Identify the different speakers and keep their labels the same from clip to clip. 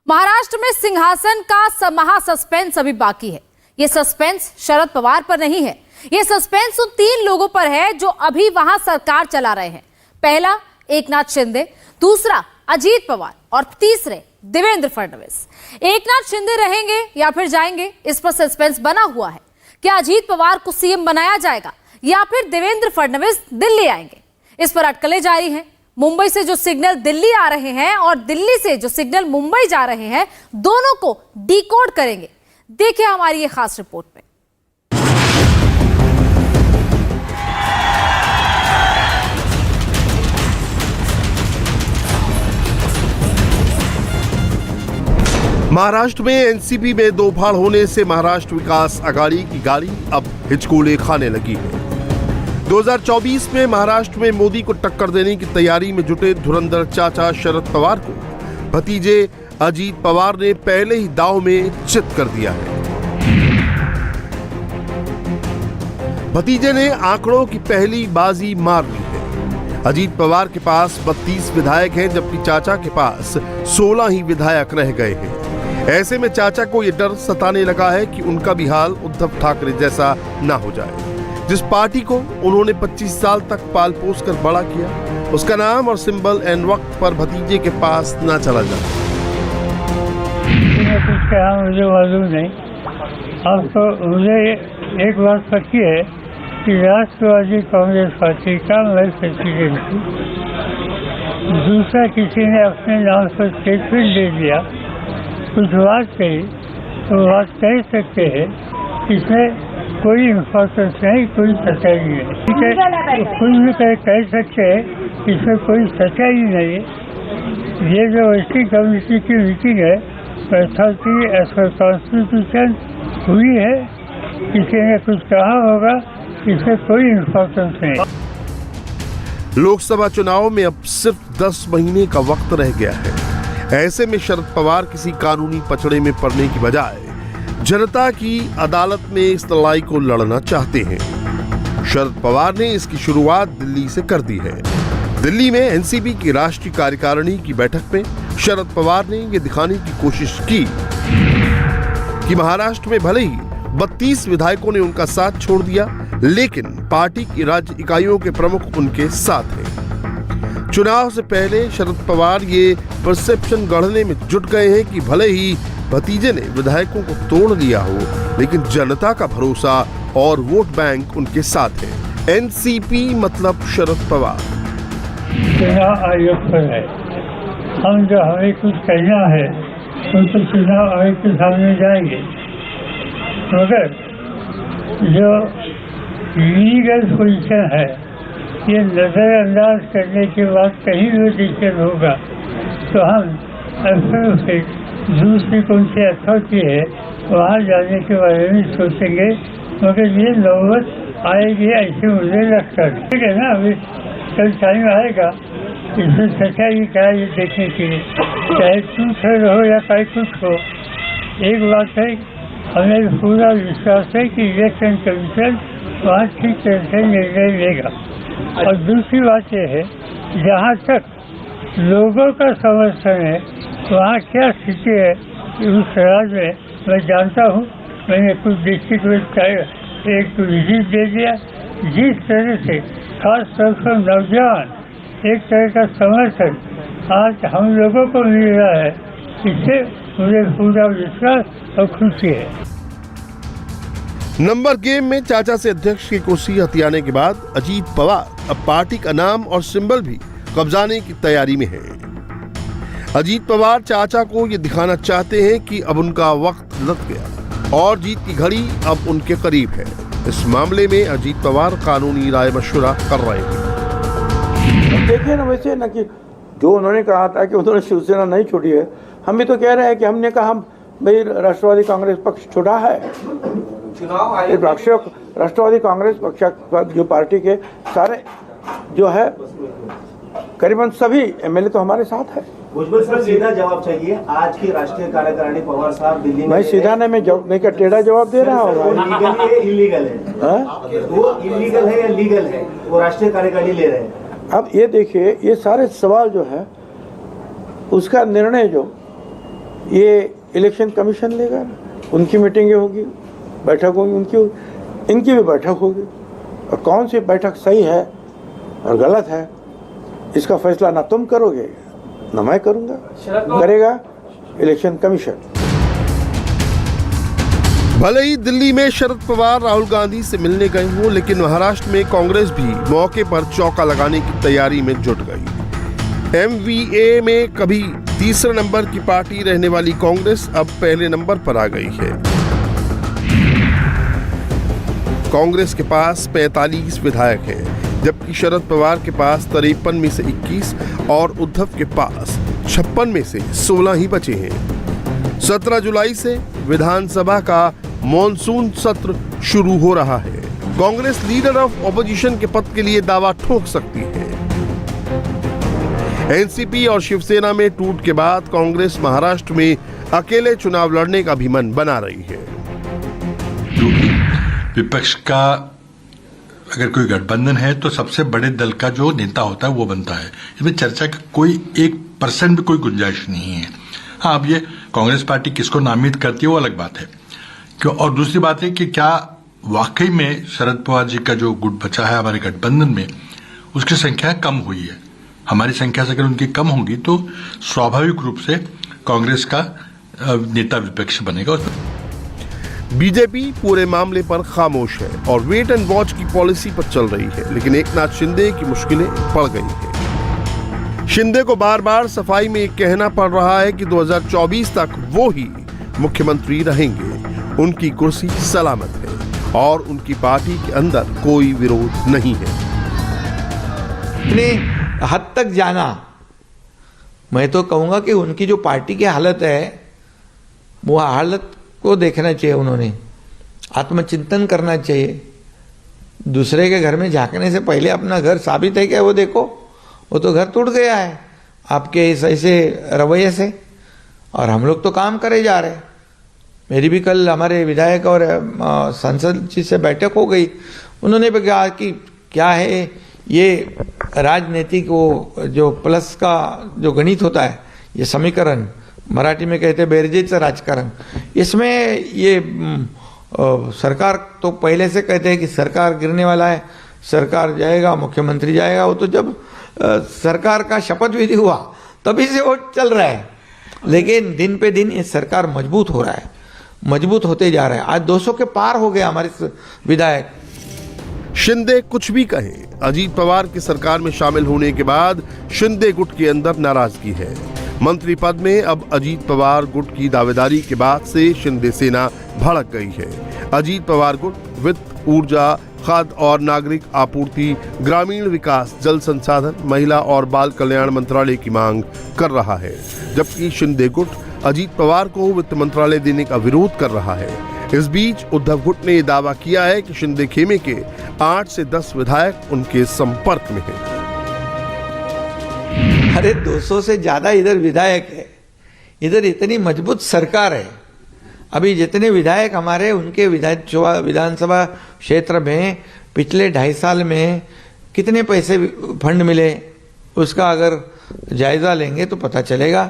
Speaker 1: महाराष्ट्र में सिंहासन का महा सस्पेंस अभी बाकी है। यह सस्पेंस शरद पवार पर नहीं है, यह सस्पेंस उन 3 लोगों पर है जो अभी वहां सरकार चला रहे हैं। पहला एकनाथ शिंदे, दूसरा अजीत पवार और तीसरे देवेंद्र फडणवीस। एकनाथ शिंदे रहेंगे या फिर जाएंगे, इस पर सस्पेंस बना हुआ है। क्या अजीत पवार को सीएम बनाया जाएगा या फिर देवेंद्र फडणवीस दिल्ली आएंगे, इस पर अटकलें जारी हैं। मुंबई से जो सिग्नल दिल्ली आ रहे हैं और दिल्ली से जो सिग्नल मुंबई जा रहे हैं, दोनों को डिकोड करेंगे। देखिए हमारी ये खास रिपोर्ट में।
Speaker 2: महाराष्ट्र में एनसीपी में दो फाड़ होने से महाराष्ट्र विकास आघाड़ी की गाड़ी अब हिचकोले खाने लगी है। 2024 में महाराष्ट्र में मोदी को टक्कर देने की तैयारी में जुटे धुरंधर चाचा शरद पवार को भतीजे अजीत पवार ने पहले ही दांव में चित कर दिया है। भतीजे ने आंकड़ों की पहली बाजी मार ली है। अजीत पवार के पास 32 विधायक हैं, जबकि चाचा के पास 16 ही विधायक रह गए हैं। ऐसे में चाचा को यह डर सताने लगा है कि उनका भी हाल उद्धव ठाकरे जैसा ना हो जाए। जिस पार्टी को उन्होंने 25 साल तक पाल पोस कर बड़ा किया, उसका नाम और सिंबल एन वक्त पर भतीजे के पास ना चला जाए।
Speaker 3: कुछ कहा मुझे मालूम नहीं। अब तो मुझे एक बात पक्की है कि राष्ट्रवादी कांग्रेस पार्टी का मैं प्रेसिडेंट हूँ। दूसरा किसी ने अपने नाम पर स्टेटमेंट दे दिया, कुछ बात कही तो बात कह सकते हैं, इसमें कोई इम्पोर्टेंस नहीं, कोई सच्चाई नहीं। ठीक है, कुछ भी कह सकते हैं, इसमें कोई सच्चाई नहीं है। ये जो वर्किंग कमेटी की मीटिंग है, अथॉरिटी एज पर कॉन्स्टिट्यूशन हुई है, किसी ने कुछ कहा होगा, इसमें कोई इम्पोर्टेंस नहीं।
Speaker 2: लोकसभा चुनाव में अब सिर्फ 10 महीने का वक्त रह गया है। ऐसे में शरद पवार किसी कानूनी पचड़े में पड़ने की बजाय जनता की अदालत में इस लड़ाई को लड़ना चाहते हैं। शरद पवार ने इसकी शुरुआत दिल्ली से कर दी है। दिल्ली में एनसीपी की राष्ट्रीय कार्यकारिणी की बैठक में शरद पवार ने यह दिखाने की कोशिश की कि महाराष्ट्र में भले ही 32 विधायकों ने उनका साथ छोड़ दिया, लेकिन पार्टी की राज्य इकाइयों के प्रमुख उनके साथ हैं। चुनाव से पहले शरद पवार ये परसेप्शन गढ़ने में जुट गए हैं कि भले ही भतीजे ने विधायकों को तोड़ लिया हो, लेकिन जनता का भरोसा और वोट बैंक उनके साथ है। एनसीपी मतलब शरद पवार।
Speaker 3: चुनाव आयोग पर है, हम जो हमें कुछ कहना है उन तो चुनाव आयोग के सामने जाएंगे, मगर जो लीगल पोजीशन है ये नजरअंदाज करने के बाद कहीं भी डिसीजन होगा तो हम ऐसे दूसरी कौन सी अथॉरिटी है वहाँ जाने के बारे में सोचेंगे, मगर ये नौबत आएगी ऐसे मुझे लगता है। ठीक है ना, अभी कल टाइम आएगा इसमें सच्चाई क्या है ये देखने के लिए, चाहे कुछ हो या चाहे कुछ हो। एक बात है, हमें पूरा विश्वास है कि इलेक्शन कमीशन वहाँ ठीक तरह से निर्णय लेगा। और दूसरी बात यह है, जहाँ तक लोगों का समर्थन है वहाँ क्या स्थिति है उस राज्य में मैं जानता हूँ। मैंने कुछ डिस्ट्रिक्ट में एक विजिट दे दिया। जिस तरह से खास तौर पर नौजवान एक तरह का समर्थन आज हम लोगों को मिल रहा है, इससे मुझे पूरा विश्वास और खुशी है।
Speaker 2: नंबर गेम में चाचा से अध्यक्ष की कुर्सी हथियाने के बाद अजीत पवार अब पार्टी का नाम और सिंबल भी कब्जाने की तैयारी में है। अजीत पवार चाचा को ये दिखाना चाहते हैं कि अब उनका वक्त लग गया और जीत की घड़ी अब उनके करीब है। इस मामले में अजीत पवार कानूनी राय मशवरा कर रहे हैं।
Speaker 4: देखिए ना, वैसे ना कि जो उन्होंने कहा था कि उन्होंने शिवसेना नहीं छोड़ी है, हम भी तो कह रहे हैं कि हमने कहा हम भाई राष्ट्रवादी कांग्रेस पक्ष छोड़ा है। राष्ट्रवादी कांग्रेस पक्ष जो पार्टी के सारे जो है करीबन सभी एमएलए तो हमारे साथ है।
Speaker 5: भुजबल सर, सीधा जवाब चाहिए। आज की राष्ट्रीय कार्यकारिणी पवार साहब दिल्ली में,
Speaker 4: मैं सीधा नहीं, मैं क्या टेढ़ा जवाब दे रहा हूँ?
Speaker 5: लीगल है इलीगल है? वो इलीगल है या लीगल है? वो राष्ट्रीय कार्यकारिणी ले रहे हैं।
Speaker 4: अब ये देखिए, ये सारे सवाल जो है उसका निर्णय जो ये इलेक्शन कमीशन लेगा, उनकी मीटिंगें होगी, बैठक होगी, इनकी भी बैठक होगी, और कौन सी बैठक सही है और गलत है इसका फैसला ना तुम करोगे ना मैं करूंगा, करेगा इलेक्शन कमीशन।
Speaker 2: भले ही दिल्ली में शरद पवार राहुल गांधी से मिलने गए हों, लेकिन महाराष्ट्र में कांग्रेस भी मौके पर चौका लगाने की तैयारी में जुट गई। एमवीए में कभी तीसरे नंबर की पार्टी रहने वाली कांग्रेस अब पहले नंबर पर आ गई है। कांग्रेस के पास 45 विधायक हैं, जबकि शरद पवार के पास 53 में से 21 और उद्धव के पास 56 में से 16 ही बचे हैं। 17 जुलाई से विधानसभा का मॉनसून सत्र शुरू हो रहा है। कांग्रेस लीडर ऑफ ऑपोजिशन के पद के लिए दावा ठोक सकती है। एनसीपी और शिवसेना में टूट के बाद कांग्रेस महाराष्ट्र में अकेले चुनाव लड़ने का भी मन बना रही है।
Speaker 6: विपक्ष का अगर कोई गठबंधन है तो सबसे बड़े दल का जो नेता होता है वो बनता है। इसमें चर्चा का कोई 1% भी कोई गुंजाइश नहीं है। हाँ, अब ये कांग्रेस पार्टी किसको नामित करती है वो अलग बात है। क्यों? और दूसरी बात है कि क्या वाकई में शरद पवार जी का जो गुट बचा है हमारे गठबंधन में, उसकी संख्या कम हुई है। हमारी संख्या से अगर उनकी कम होगी तो स्वाभाविक रूप से कांग्रेस का नेता विपक्ष बनेगा।
Speaker 2: बीजेपी पूरे मामले पर खामोश है और वेट एंड वॉच की पॉलिसी पर चल रही है, लेकिन एकनाथ शिंदे की मुश्किलें पड़ गई हैं। शिंदे को बार बार सफाई में कहना पड़ रहा है कि 2024 तक वो ही मुख्यमंत्री रहेंगे। उनकी कुर्सी सलामत है और उनकी पार्टी के अंदर कोई विरोध नहीं है।
Speaker 7: इतनी हद तक जाना, मैं तो कहूंगा कि उनकी जो पार्टी की हालत है वो हालत को देखना चाहिए। उन्होंने आत्मचिंतन करना चाहिए। दूसरे के घर में झांकने से पहले अपना घर साबित है क्या वो देखो। वो तो घर टूट गया है आपके इस ऐसे रवैये से, और हम लोग तो काम करे जा रहे हैं। मेरी भी कल हमारे विधायक और सांसद जी से बैठक हो गई। उन्होंने भी कहा कि क्या है ये राजनीति को जो प्लस का जो गणित होता है, ये समीकरण मराठी में कहते हैं बेरजेचं राजकारण, इसमें ये सरकार तो पहले से कहते हैं कि सरकार गिरने वाला है, सरकार जाएगा, मुख्यमंत्री जाएगा। वो तो जब सरकार का शपथ विधि हुआ तभी से वो चल रहा है, लेकिन दिन पे दिन ये सरकार मजबूत हो रहा है, मजबूत होते जा रहा है। आज 200 के पार हो गए हमारे विधायक।
Speaker 2: शिंदे कुछ भी कहें, अजीत पवार की सरकार में शामिल होने के बाद शिंदे गुट के अंदर नाराजगी है। मंत्री पद में अब अजीत पवार गुट की दावेदारी के बाद से शिंदे सेना भड़क गई है। अजीत पवार गुट वित्त, ऊर्जा, खाद्य और नागरिक आपूर्ति, ग्रामीण विकास, जल संसाधन, महिला और बाल कल्याण मंत्रालय की मांग कर रहा है, जबकि शिंदे गुट अजीत पवार को वित्त मंत्रालय देने का विरोध कर रहा है। इस बीच उद्धव गुट ने दावा किया है कि शिंदे खेमे के 8 से 10 विधायक उनके संपर्क में हैं।
Speaker 7: अरे 200 से ज्यादा इधर विधायक है, इधर इतनी मजबूत सरकार है। अभी जितने विधायक हमारे उनके विधानसभा क्षेत्र में पिछले 2.5 साल में कितने पैसे फंड मिले, उसका अगर जायजा लेंगे तो पता चलेगा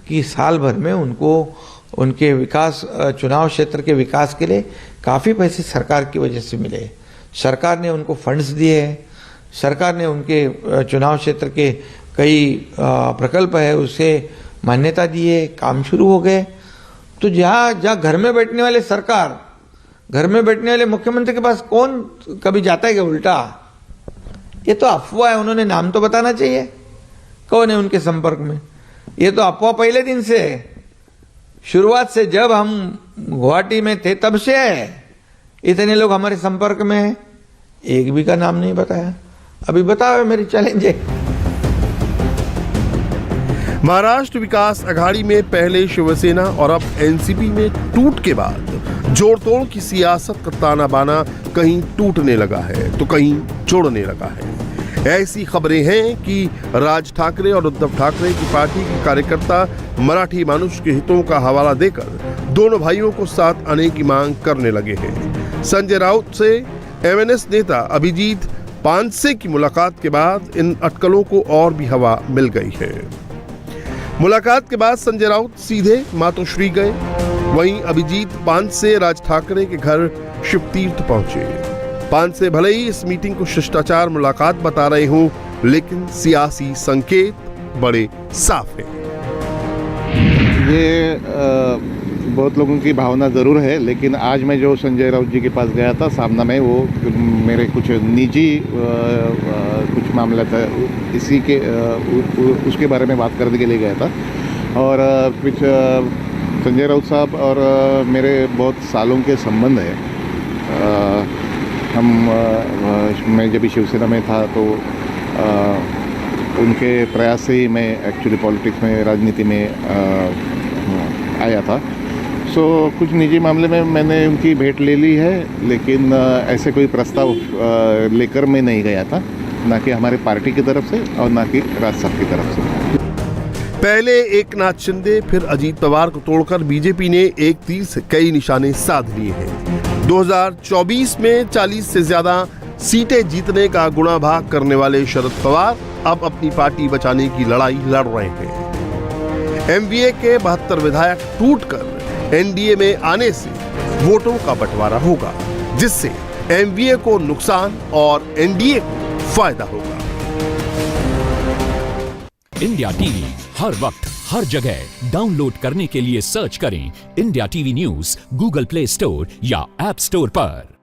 Speaker 7: कि साल भर में उनको उनके विकास, चुनाव क्षेत्र के विकास के लिए काफ़ी पैसे सरकार की वजह से मिले। सरकार ने उनको फंड्स दिए हैं, सरकार ने उनके चुनाव क्षेत्र के कई प्रकल्प है उसे मान्यता दी है, काम शुरू हो गए। तो जहाँ घर में बैठने वाले सरकार, घर में बैठने वाले मुख्यमंत्री के पास कौन कभी जाता है क्या उल्टा? ये तो अफवाह है, उन्होंने नाम तो बताना चाहिए कौन है उनके संपर्क में। ये तो अफवाह पहले दिन से है, शुरुआत से जब हम गुवाहाटी में थे तब से है। इतने लोग हमारे संपर्क में हैं, एक भी का नाम नहीं बताया। अभी बताओ, मेरी चैलेंज है।
Speaker 2: महाराष्ट्र विकास अघाड़ी में पहले शिवसेना और अब एनसीपी में टूट के बाद जोड़तोड़ की सियासत का ताना बाना कहीं टूटने लगा है तो कहीं जोड़ने लगा है। ऐसी खबरें हैं कि राज ठाकरे और उद्धव ठाकरे की पार्टी के कार्यकर्ता मराठी मानुष के हितों का हवाला देकर दोनों भाइयों को साथ आने की मांग करने लगे हैं। संजय राउत से एमएनएस नेता अभिजीत पानसे की मुलाकात के बाद इन अटकलों को और भी हवा मिल गई है। मुलाकात के बाद संजय राउत सीधे मातोश्री गए। वहीं अभिजीत पानसे राज ठाकरे के घर शिवतीर्थ पहुंचे। पानसे भले ही इस मीटिंग को शिष्टाचार मुलाकात बता रहे हों, लेकिन सियासी संकेत बड़े साफ हैं।
Speaker 8: ये बहुत लोगों की भावना ज़रूर है, लेकिन आज मैं जो संजय राउत जी के पास गया था सामना में, वो मेरे कुछ निजी कुछ मामला था, इसी के उसके बारे में बात करने के लिए गया था। और कुछ संजय राउत साहब और मेरे बहुत सालों के संबंध है। मैं जब शिवसेना में था तो उनके प्रयास से ही मैं एक्चुअली पॉलिटिक्स में, राजनीति में आया था। कुछ निजी मामले में मैंने उनकी भेंट ले ली है, लेकिन ऐसे कोई प्रस्ताव लेकर मैं नहीं गया था, ना कि हमारे पार्टी की तरफ से और ना कि राज साहब की तरफ से।
Speaker 2: पहले एकनाथ शिंदे फिर अजीत पवार को तोड़कर बीजेपी ने एक तीर से कई निशाने साध लिए हैं। 2024 में 40 से ज्यादा सीटें जीतने का गुणा भाग करने वाले शरद पवार अब अपनी पार्टी बचाने की लड़ाई लड़ रहे हैं। एमवीए के 72 विधायक टूटकर एनडीए में आने से वोटों का बंटवारा होगा, जिससे एमवीए को नुकसान और एनडीए को फायदा होगा।
Speaker 9: इंडिया टीवी हर वक्त हर जगह डाउनलोड करने के लिए सर्च करें India TV news Google play store या ऐप स्टोर पर।